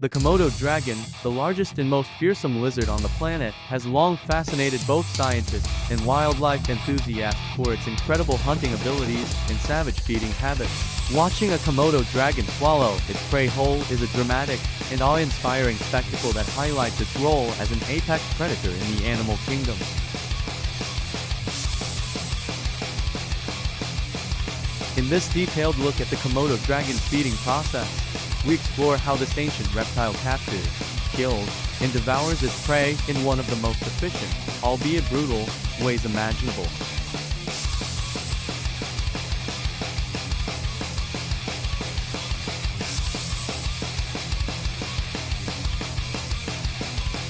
The komodo dragon, the largest and most fearsome lizard on the planet, has long fascinated both scientists and wildlife enthusiasts for its incredible hunting abilities and savage feeding habits. Watching a komodo dragon swallow its prey whole is a dramatic and awe-inspiring spectacle that highlights its role as an apex predator in the animal kingdom. In this detailed look at the komodo dragon's feeding process, we explore how this ancient reptile captures, kills, and devours its prey in one of the most efficient, albeit brutal, ways imaginable.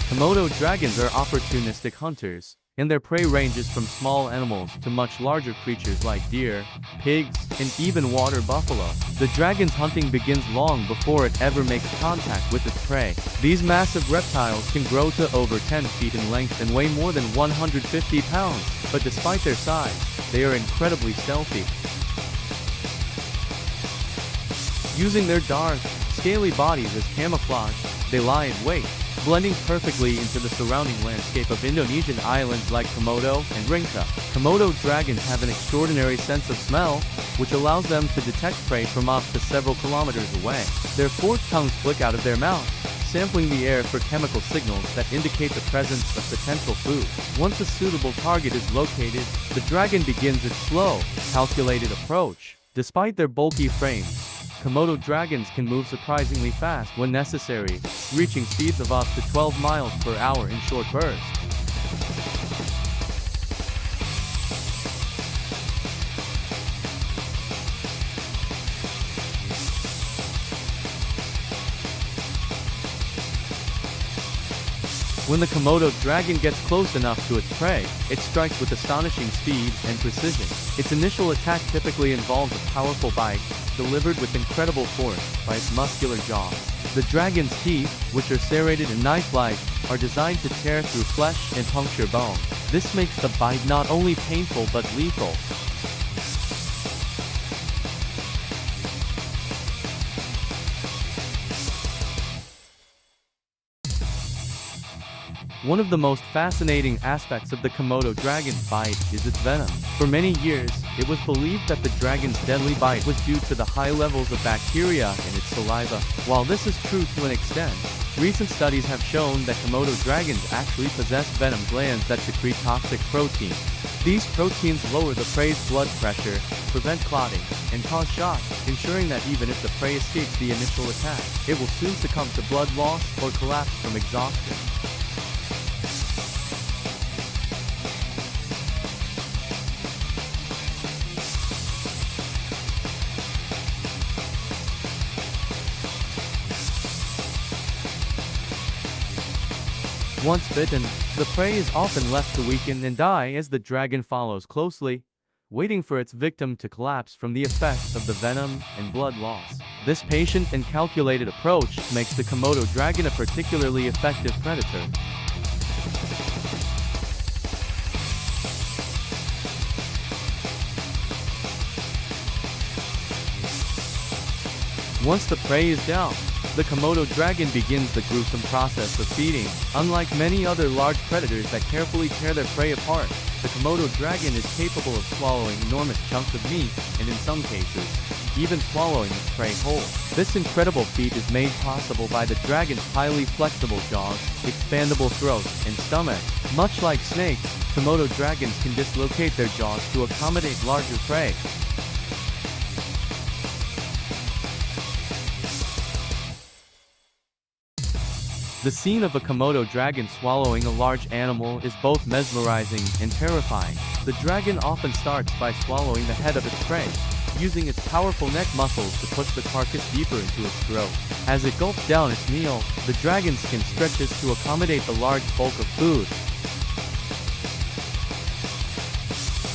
Komodo dragons are opportunistic hunters, and their prey ranges from small animals to much larger creatures like deer, pigs, and even water buffalo. The dragon's hunting begins long before it ever makes contact with its prey. These massive reptiles can grow to over 10 feet in length and weigh more than 150 pounds, but despite their size, they are incredibly stealthy. Using their dark, scaly bodies as camouflage, they lie in wait, blending perfectly into the surrounding landscape of Indonesian islands like Komodo and Ringka. Komodo dragons have an extraordinary sense of smell, which allows them to detect prey from up to several kilometers away. Their forked tongues flick out of their mouths, sampling the air for chemical signals that indicate the presence of potential food. Once a suitable target is located, the dragon begins its slow, calculated approach. Despite their bulky frames, Komodo dragons can move surprisingly fast when necessary, reaching speeds of up to 12 miles per hour in short bursts. When the Komodo dragon gets close enough to its prey, it strikes with astonishing speed and precision. Its initial attack typically involves a powerful bite, delivered with incredible force by its muscular jaws. The dragon's teeth, which are serrated and knife-like, are designed to tear through flesh and puncture bone. This makes the bite not only painful but lethal. One of the most fascinating aspects of the Komodo dragon's bite is its venom. For many years, it was believed that the dragon's deadly bite was due to the high levels of bacteria in its saliva. While this is true to an extent, recent studies have shown that Komodo dragons actually possess venom glands that secrete toxic proteins. These proteins lower the prey's blood pressure, prevent clotting, and cause shock, ensuring that even if the prey escapes the initial attack, it will soon succumb to blood loss or collapse from exhaustion. Once bitten, the prey is often left to weaken and die as the dragon follows closely, waiting for its victim to collapse from the effects of the venom and blood loss. This patient and calculated approach makes the Komodo dragon a particularly effective predator. Once the prey is down, the Komodo dragon begins the gruesome process of feeding. Unlike many other large predators that carefully tear their prey apart, the Komodo dragon is capable of swallowing enormous chunks of meat, and in some cases, even swallowing its prey whole. This incredible feat is made possible by the dragon's highly flexible jaws, expandable throat, and stomach. Much like snakes, Komodo dragons can dislocate their jaws to accommodate larger prey. The scene of a Komodo dragon swallowing a large animal is both mesmerizing and terrifying. The dragon often starts by swallowing the head of its prey, using its powerful neck muscles to push the carcass deeper into its throat. As it gulps down its meal, the dragon's skin stretches to accommodate the large bulk of food.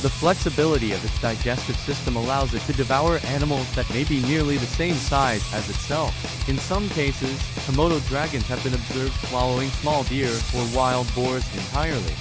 The flexibility of its digestive system allows it to devour animals that may be nearly the same size as itself. In some cases, Komodo dragons have been observed swallowing small deer or wild boars entirely.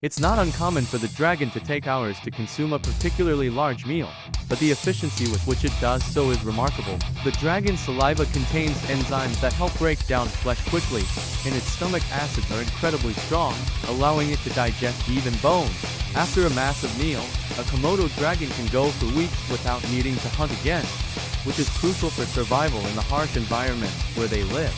It's not uncommon for the dragon to take hours to consume a particularly large meal, but the efficiency with which it does so is remarkable. The dragon's saliva contains enzymes that help break down flesh quickly, and its stomach acids are incredibly strong, allowing it to digest even bones. After a massive meal, a komodo dragon can go for weeks without needing to hunt again, which is crucial for survival in the harsh environments where they live.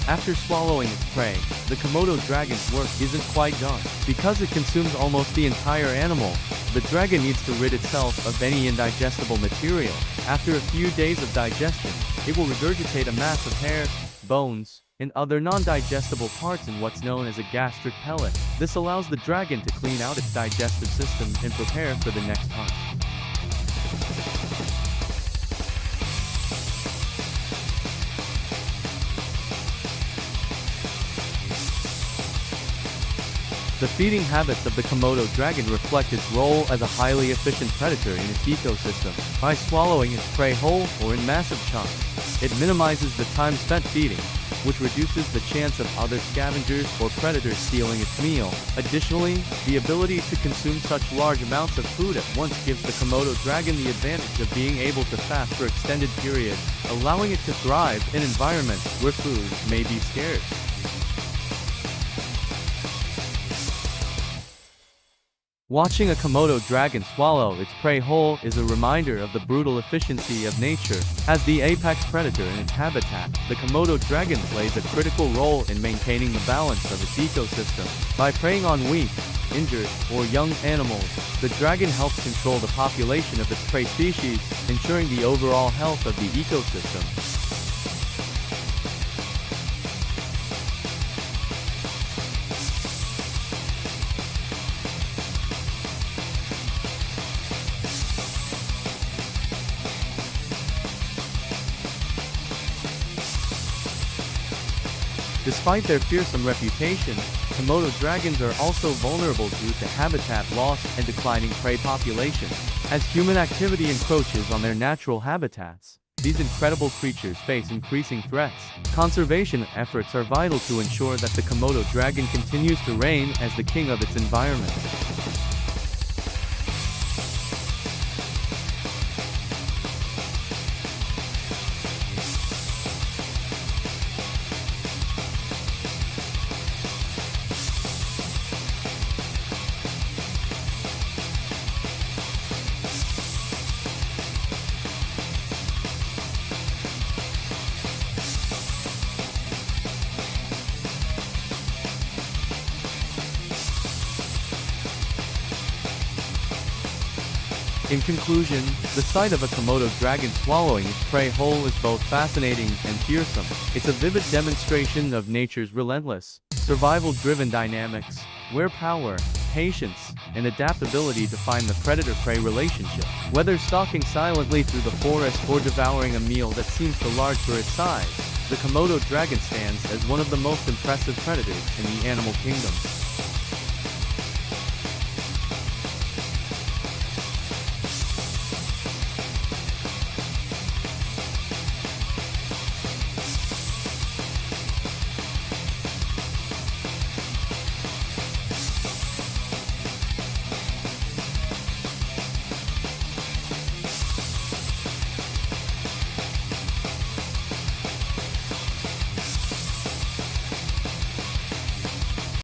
After swallowing its prey, the komodo dragon's work isn't quite done. Because it consumes almost the entire animal, the dragon needs to rid itself of any indigestible material. After a few days of digestion, it will regurgitate a mass of hair, bones, and other non-digestible parts in what's known as a gastric pellet. This allows the dragon to clean out its digestive system and prepare for the next hunt. The feeding habits of the komodo dragon reflect its role as a highly efficient predator in its ecosystem. By swallowing its prey whole or in massive chunks, it minimizes the time spent feeding, which reduces the chance of other scavengers or predators stealing its meal. Additionally, the ability to consume such large amounts of food at once gives the komodo dragon the advantage of being able to fast for extended periods, allowing it to thrive in environments where food may be scarce. Watching a komodo dragon swallow its prey whole is a reminder of the brutal efficiency of nature. As the apex predator in its habitat, the komodo dragon plays a critical role in maintaining the balance of its ecosystem. By preying on weak, injured, or young animals, the dragon helps control the population of its prey species, ensuring the overall health of the ecosystem. Despite their fearsome reputation, komodo dragons are also vulnerable due to habitat loss and declining prey populations. As human activity encroaches on their natural habitats, these incredible creatures face increasing threats. Conservation efforts are vital to ensure that the komodo dragon continues to reign as the king of its environment. In conclusion, the sight of a komodo dragon swallowing its prey whole is both fascinating and fearsome. It's a vivid demonstration of nature's relentless, survival-driven dynamics, where power, patience, and adaptability define the predator-prey relationship. Whether stalking silently through the forest or devouring a meal that seems too large for its size, the komodo dragon stands as one of the most impressive predators in the animal kingdom.